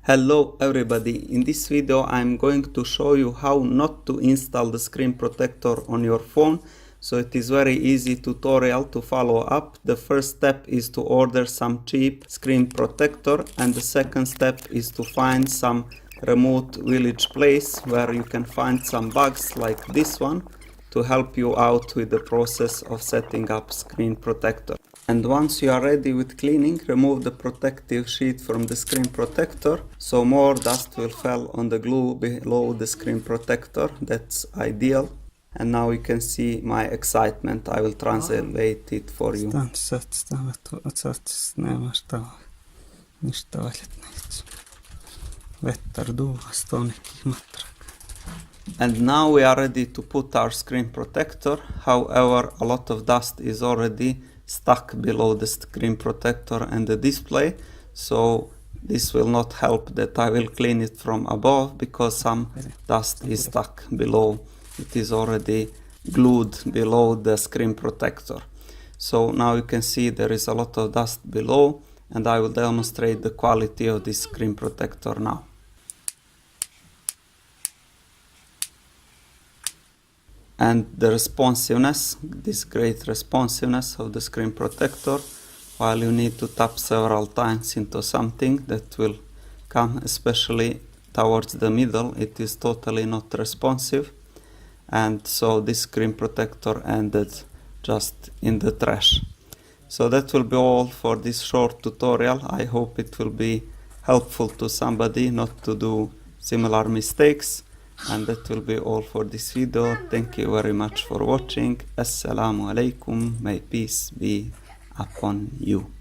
Hello everybody, in this video I'm going to show you how not to install the screen protector on your phone. So it is very easy tutorial to follow up. The first step is to order some cheap screen protector, and the second step is to find some remote village place where you can find some bugs like this one to help you out with the process of setting up screen protector. And once you are ready with cleaning, remove the protective sheet from the screen protector, so more dust will fall on the glue below the screen protector. That's ideal. And now you can see my excitement. I will translate it for you. And now we are ready to put our screen protector. However, a lot of dust is already stuck below the screen protector and the display, so this will not help that I will clean it from above because some dust is stuck below. It is already glued below the screen protector. So now you can see there is a lot of dust below, and I will demonstrate the quality of this screen protector now. And the responsiveness, this great responsiveness of the screen protector, while you need to tap several times into something that will come, especially towards the middle, it is totally not responsive. And so this screen protector ended just in the trash. So that will be all for this short tutorial. I hope it will be helpful to somebody not to do similar mistakes. And that will be all for this video. Thank you very much for watching. Assalamu alaikum. May peace be upon you.